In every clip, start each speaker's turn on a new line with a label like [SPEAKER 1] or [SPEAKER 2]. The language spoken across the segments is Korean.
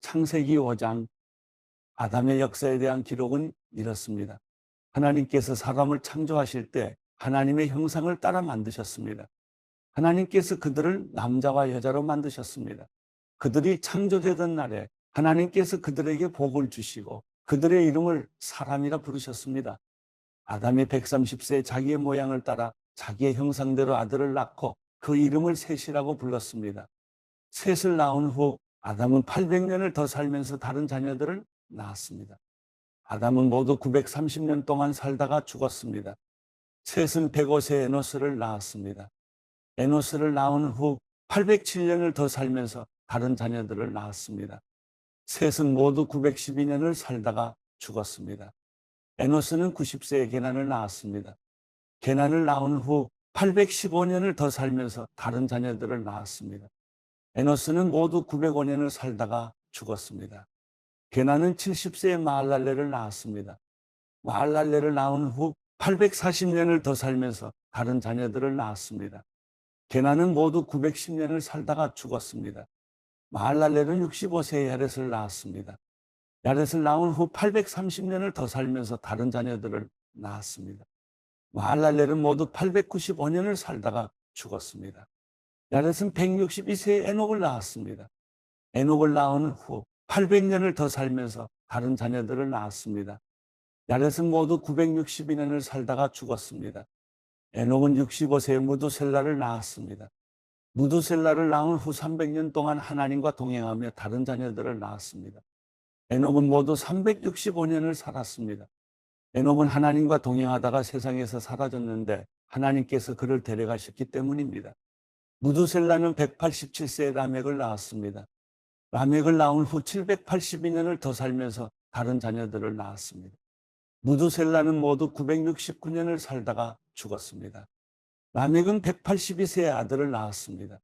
[SPEAKER 1] 창세기 5장 아담의 역사에 대한 기록은 이렇습니다. 하나님께서 사람을 창조하실 때 하나님의 형상을 따라 만드셨습니다. 하나님께서 그들을 남자와 여자로 만드셨습니다. 그들이 창조되던 날에 하나님께서 그들에게 복을 주시고 그들의 이름을 사람이라 부르셨습니다. 아담이 130세 자기의 모양을 따라 자기의 형상대로 아들을 낳고 그 이름을 셋이라고 불렀습니다. 셋을 낳은 후 아담은 800년을 더 살면서 다른 자녀들을 낳았습니다. 아담은 모두 930년 동안 살다가 죽었습니다. 셋은 105세 에노스를 낳았습니다. 에노스를 낳은 후 807년을 더 살면서 다른 자녀들을 낳았습니다. 셋은 모두 912년을 살다가 죽었습니다. 에노스는 90세에 게난을 낳았습니다. 게난을 낳은 후 815년을 더 살면서 다른 자녀들을 낳았습니다. 에노스는 모두 905년을 살다가 죽었습니다. 게나는 70세에 마할랄레를 낳았습니다. 마할랄레를 낳은 후 840년을 더 살면서 다른 자녀들을 낳았습니다. 게나는 모두 910년을 살다가 죽었습니다. 마할랄레는 65세에 야렛을 낳았습니다. 야렛을 낳은 후 830년을 더 살면서 다른 자녀들을 낳았습니다. 마할랄레는 모두 895년을 살다가 죽었습니다. 야렛은 162세에 에녹을 낳았습니다. 에녹을 낳은 후 800년을 더 살면서 다른 자녀들을 낳았습니다. 야렛은 모두 962년을 살다가 죽었습니다. 에녹은 65세에 무두셀라를 낳았습니다. 무두셀라를 낳은 후 300년 동안 하나님과 동행하며 다른 자녀들을 낳았습니다. 에녹은 모두 365년을 살았습니다. 에녹은 하나님과 동행하다가 세상에서 사라졌는데 하나님께서 그를 데려가셨기 때문입니다. 무두셀라는 187세에 라멕을 낳았습니다. 라멕을 낳은 후 782년을 더 살면서 다른 자녀들을 낳았습니다. 무두셀라는 모두 969년을 살다가 죽었습니다. 라멕은 182세의 아들을 낳았습니다.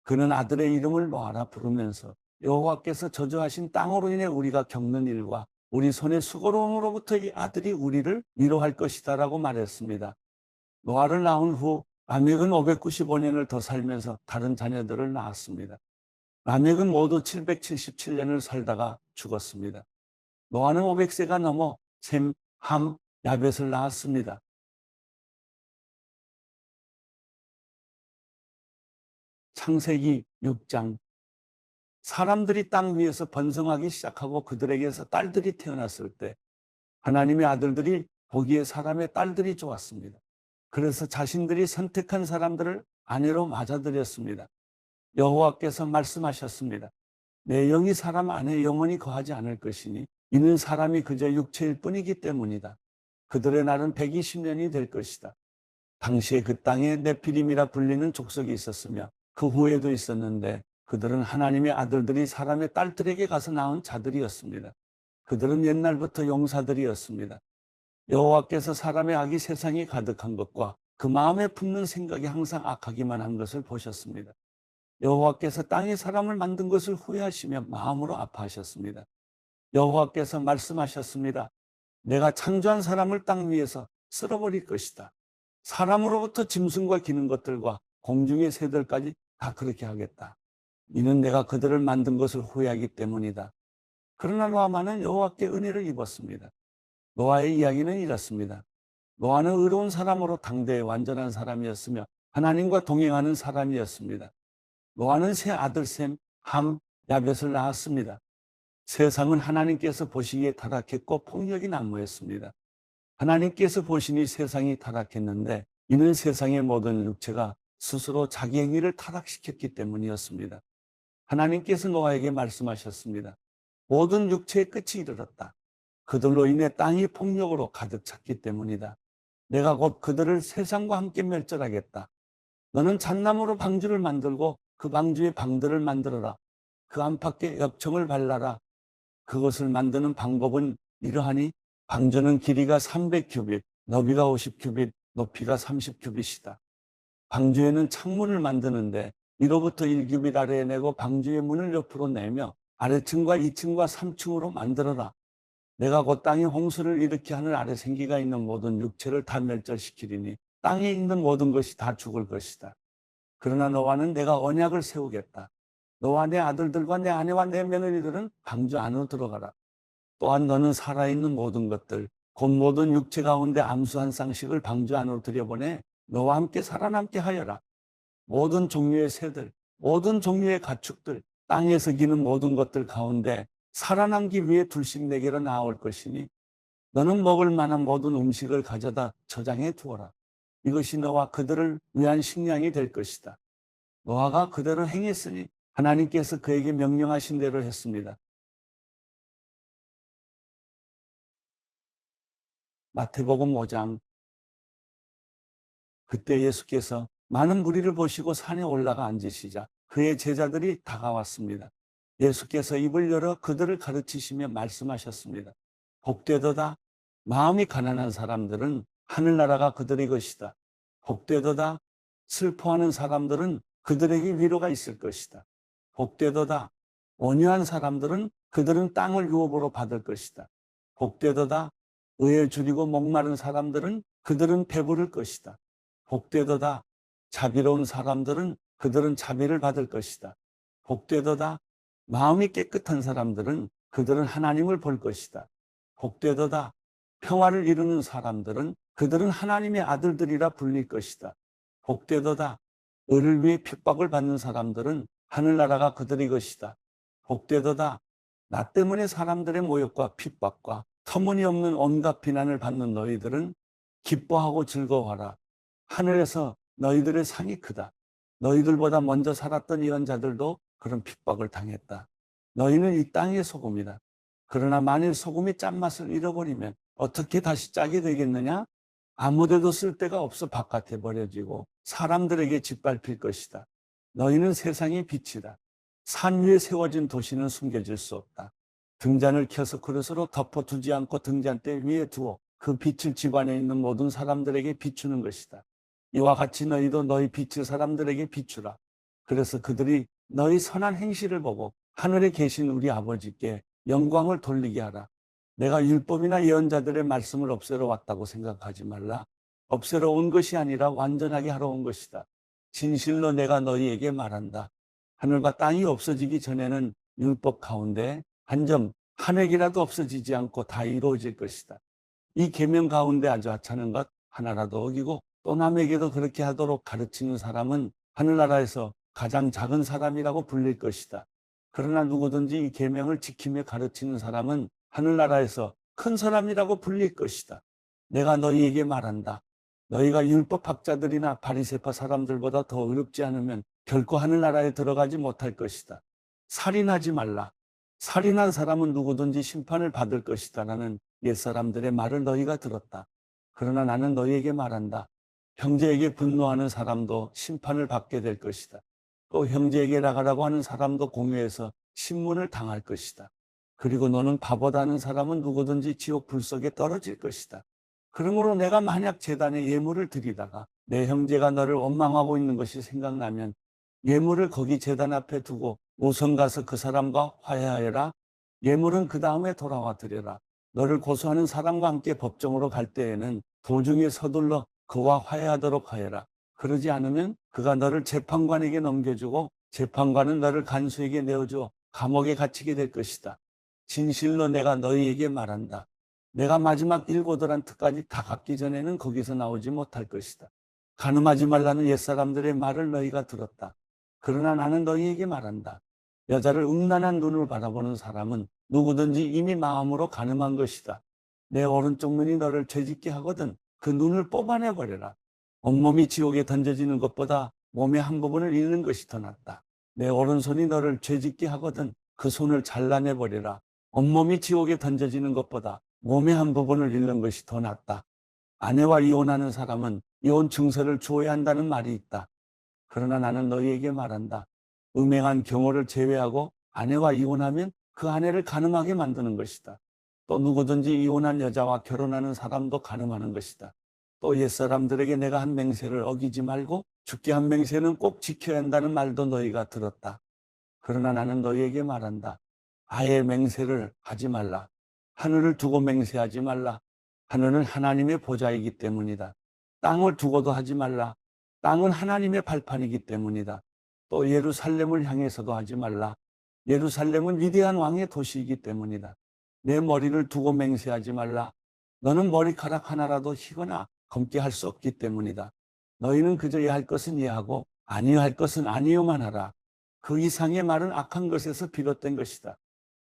[SPEAKER 1] 그는 아들의 이름을 노아라 부르면서 여호와께서 저주하신 땅으로 인해 우리가 겪는 일과 우리 손의 수고로움으로부터 이 아들이 우리를 위로할 것이다라고 말했습니다. 노아를 낳은 후 라멕은 595년을 더 살면서 다른 자녀들을 낳았습니다. 라멕은 모두 777년을 살다가 죽었습니다. 노아는 500세가 넘어 셈, 함, 야벳을 낳았습니다. 창세기 6장 사람들이 땅 위에서 번성하기 시작하고 그들에게서 딸들이 태어났을 때 하나님의 아들들이 보기에 사람의 딸들이 좋았습니다. 그래서 자신들이 선택한 사람들을 아내로 맞아들였습니다. 여호와께서 말씀하셨습니다. 내 영이 사람 안에 영원히 거하지 않을 것이니 이는 사람이 그저 육체일 뿐이기 때문이다. 그들의 날은 120년이 될 것이다. 당시에 그 땅에 네피림이라 불리는 족속이 있었으며 그 후에도 있었는데 그들은 하나님의 아들들이 사람의 딸들에게 가서 낳은 자들이었습니다. 그들은 옛날부터 용사들이었습니다. 여호와께서 사람의 악이 세상에 가득한 것과 그 마음에 품는 생각이 항상 악하기만 한 것을 보셨습니다. 여호와께서 땅에 사람을 만든 것을 후회하시며 마음으로 아파하셨습니다. 여호와께서 말씀하셨습니다. 내가 창조한 사람을 땅 위에서 쓸어버릴 것이다. 사람으로부터 짐승과 기는 것들과 공중의 새들까지 다 그렇게 하겠다. 이는 내가 그들을 만든 것을 후회하기 때문이다. 그러나 노아만은 여호와께 은혜를 입었습니다. 노아의 이야기는 이렇습니다. 노아는 의로운 사람으로 당대의 완전한 사람이었으며 하나님과 동행하는 사람이었습니다. 노아는 세 아들 셈, 함, 야벳을 낳았습니다. 세상은 하나님께서 보시기에 타락했고 폭력이 난무했습니다. 하나님께서 보시니 세상이 타락했는데 이는 세상의 모든 육체가 스스로 자기 행위를 타락시켰기 때문이었습니다. 하나님께서 노아에게 말씀하셨습니다. 모든 육체의 끝이 이르렀다. 그들로 인해 땅이 폭력으로 가득 찼기 때문이다. 내가 곧 그들을 세상과 함께 멸절하겠다. 너는 잣나무로 방주를 만들고 그 방주에 방들을 만들어라. 그 안팎에 엽청을 발라라. 그것을 만드는 방법은 이러하니 방주는 길이가 300규빗, 너비가 50규빗, 높이가 30규빗이다. 방주에는 창문을 만드는데 위로부터 1규빗 아래에 내고 방주의 문을 옆으로 내며 아래층과 2층과 3층으로 만들어라. 내가 곧 땅에 홍수를 일으켜 하늘 아래 생기가 있는 모든 육체를 다 멸절시키리니 땅에 있는 모든 것이 다 죽을 것이다. 그러나 너와는 내가 언약을 세우겠다. 너와 내 아들들과 내 아내와 내 며느리들은 방주 안으로 들어가라. 또한 너는 살아있는 모든 것들, 곧 모든 육체 가운데 암수 한 쌍씩을 방주 안으로 들여보내 너와 함께 살아남게 하여라. 모든 종류의 새들, 모든 종류의 가축들, 땅에서 기는 모든 것들 가운데 살아남기 위해 둘씩 내게로 나올 것이니 너는 먹을 만한 모든 음식을 가져다 저장해 두어라. 이것이 너와 그들을 위한 식량이 될 것이다. 노아가 그대로 행했으니 하나님께서 그에게 명령하신 대로 했습니다. 마태복음 5장. 그때 예수께서 많은 무리를 보시고 산에 올라가 앉으시자 그의 제자들이 다가왔습니다. 예수께서 입을 열어 그들을 가르치시며 말씀하셨습니다. 복되도다. 마음이 가난한 사람들은 하늘나라가 그들의 것이다. 복되도다. 슬퍼하는 사람들은 그들에게 위로가 있을 것이다. 복되도다. 온유한 사람들은 그들은 땅을 유업으로 받을 것이다. 복되도다. 의에 줄이고 목마른 사람들은 그들은 배부를 것이다. 복되도다. 자비로운 사람들은 그들은 자비를 받을 것이다. 복되도다. 마음이 깨끗한 사람들은 그들은 하나님을 볼 것이다. 복되도다. 평화를 이루는 사람들은 그들은 하나님의 아들들이라 불릴 것이다. 복되도다. 의를 위해 핍박을 받는 사람들은 하늘나라가 그들의 것이다. 복되도다. 나 때문에 사람들의 모욕과 핍박과 터무니없는 온갖 비난을 받는 너희들은 기뻐하고 즐거워하라. 하늘에서 너희들의 상이 크다. 너희들보다 먼저 살았던 예언자들도 그런 핍박을 당했다. 너희는 이 땅의 소금이다. 그러나 만일 소금이 짠맛을 잃어버리면 어떻게 다시 짜게 되겠느냐? 아무데도 쓸 데가 없어 바깥에 버려지고 사람들에게 짓밟힐 것이다. 너희는 세상의 빛이다. 산 위에 세워진 도시는 숨겨질 수 없다. 등잔을 켜서 그릇으로 덮어두지 않고 등잔대 위에 두어 그 빛을 집안에 있는 모든 사람들에게 비추는 것이다. 이와 같이 너희도 너희 빛을 사람들에게 비추라. 그래서 그들이 너희 선한 행실을 보고 하늘에 계신 우리 아버지께 영광을 돌리게 하라. 내가 율법이나 예언자들의 말씀을 없애러 왔다고 생각하지 말라. 없애러 온 것이 아니라 완전하게 하러 온 것이다. 진실로 내가 너희에게 말한다. 하늘과 땅이 없어지기 전에는 율법 가운데 한 점 한 획이라도 없어지지 않고 다 이루어질 것이다. 이 계명 가운데 아주 하찮은 것 하나라도 어기고 또 남에게도 그렇게 하도록 가르치는 사람은 하늘나라에서 가장 작은 사람이라고 불릴 것이다. 그러나 누구든지 이 계명을 지키며 가르치는 사람은 하늘나라에서 큰 사람이라고 불릴 것이다. 내가 너희에게 말한다. 너희가 율법학자들이나 바리새파 사람들보다 더 어렵지 않으면 결코 하늘나라에 들어가지 못할 것이다. 살인하지 말라. 살인한 사람은 누구든지 심판을 받을 것이다. 라는 옛사람들의 말을 너희가 들었다. 그러나 나는 너희에게 말한다. 형제에게 분노하는 사람도 심판을 받게 될 것이다. 또 형제에게 나가라고 하는 사람도 공회에서 신문을 당할 것이다. 그리고 너는 바보다 하는 사람은 누구든지 지옥 불속에 떨어질 것이다. 그러므로 내가 만약 제단에 예물을 드리다가 내 형제가 너를 원망하고 있는 것이 생각나면 예물을 거기 제단 앞에 두고 우선 가서 그 사람과 화해하여라. 예물은 그 다음에 돌아와 드려라. 너를 고소하는 사람과 함께 법정으로 갈 때에는 도중에 서둘러 그와 화해하도록 하여라. 그러지 않으면 그가 너를 재판관에게 넘겨주고 재판관은 너를 간수에게 내어주어 감옥에 갇히게 될 것이다. 진실로 내가 너희에게 말한다. 내가 마지막 일고들한테까지 다 갚기 전에는 거기서 나오지 못할 것이다. 간음하지 말라는 옛사람들의 말을 너희가 들었다. 그러나 나는 너희에게 말한다. 여자를 음란한 눈으로 바라보는 사람은 누구든지 이미 마음으로 간음한 것이다. 내 오른쪽 눈이 너를 죄짓게 하거든 그 눈을 뽑아내버려라. 온몸이 지옥에 던져지는 것보다 몸의 한 부분을 잃는 것이 더 낫다. 내 오른손이 너를 죄짓게 하거든 그 손을 잘라내버려라. 온몸이 지옥에 던져지는 것보다 몸의 한 부분을 잃는 것이 더 낫다. 아내와 이혼하는 사람은 이혼 증서를 주어야 한다는 말이 있다. 그러나 나는 너희에게 말한다. 음행한 경우를 제외하고 아내와 이혼하면 그 아내를 간음하게 만드는 것이다. 또 누구든지 이혼한 여자와 결혼하는 사람도 간음하는 것이다. 또 옛사람들에게 내가 한 맹세를 어기지 말고 죽게 한 맹세는 꼭 지켜야 한다는 말도 너희가 들었다. 그러나 나는 너희에게 말한다. 아예 맹세를 하지 말라. 하늘을 두고 맹세하지 말라. 하늘은 하나님의 보좌이기 때문이다. 땅을 두고도 하지 말라. 땅은 하나님의 발판이기 때문이다. 또 예루살렘을 향해서도 하지 말라. 예루살렘은 위대한 왕의 도시이기 때문이다. 내 머리를 두고 맹세하지 말라. 너는 머리카락 하나라도 희거나 검게 할 수 없기 때문이다. 너희는 그저 예할 것은 예하고 아니요 할 것은 아니요만 하라. 그 이상의 말은 악한 것에서 비롯된 것이다.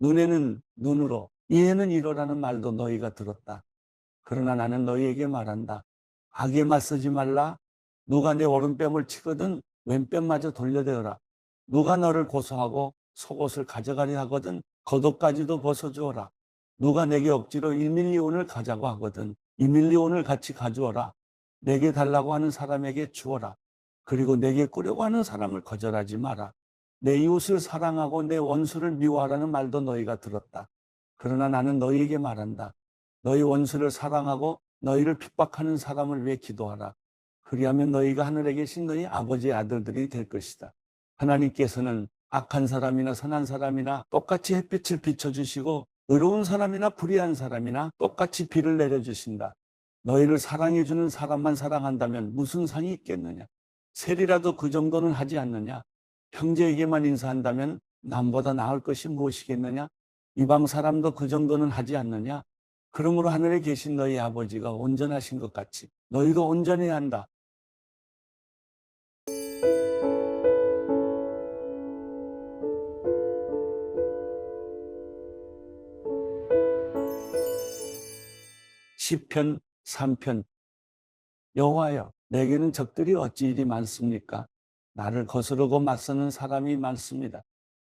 [SPEAKER 1] 눈에는 눈으로, 이에는 이로라는 말도 너희가 들었다. 그러나 나는 너희에게 말한다. 악에 맞서지 말라. 누가 내 오른뺨을 치거든 왼뺨마저 돌려대어라. 누가 너를 고소하고 속옷을 가져가려 하거든 겉옷까지도 벗어주어라. 누가 내게 억지로 1밀리온을 가자고 하거든 2밀리온을 같이 가져오라. 내게 달라고 하는 사람에게 주어라. 그리고 내게 꾸려고 하는 사람을 거절하지 마라. 내 이웃을 사랑하고 내 원수를 미워하라는 말도 너희가 들었다. 그러나 나는 너희에게 말한다. 너희 원수를 사랑하고 너희를 핍박하는 사람을 위해 기도하라. 그리하면 너희가 하늘에 계신 너희 아버지의 아들들이 될 것이다. 하나님께서는 악한 사람이나 선한 사람이나 똑같이 햇빛을 비춰주시고 의로운 사람이나 불의한 사람이나 똑같이 비를 내려주신다. 너희를 사랑해주는 사람만 사랑한다면 무슨 상이 있겠느냐? 셀이라도 그 정도는 하지 않느냐? 형제에게만 인사한다면 남보다 나을 것이 무엇이겠느냐? 이방 사람도 그 정도는 하지 않느냐? 그러므로 하늘에 계신 너희 아버지가 온전하신 것 같이 너희도 온전해야 한다. 시편 3편. 여호와여, 내게는 적들이 어찌 이리 많습니까? 나를 거스르고 맞서는 사람이 많습니다.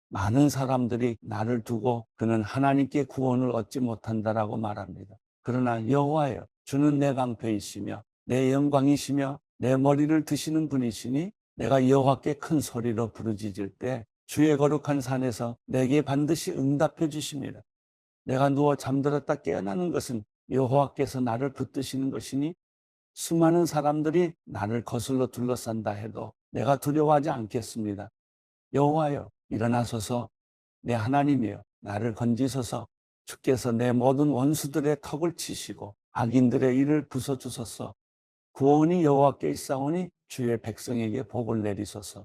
[SPEAKER 1] 많은 사람들이 나를 두고 그는 하나님께 구원을 얻지 못한다라고 말합니다. 그러나 여호와여, 주는 내 방패이시며 내 영광이시며 내 머리를 드시는 분이시니 내가 여호와께 큰 소리로 부르짖을 때 주의 거룩한 산에서 내게 반드시 응답해 주십니다. 내가 누워 잠들었다 깨어나는 것은 여호와께서 나를 붙드시는 것이니 수많은 사람들이 나를 거슬러 둘러싼다 해도 내가 두려워하지 않겠습니다. 여호와여, 일어나소서. 내 하나님이여, 나를 건지소서. 주께서 내 모든 원수들의 턱을 치시고 악인들의 일을 부숴주소서. 구원이 여호와께 있사오니 주의 백성에게 복을 내리소서.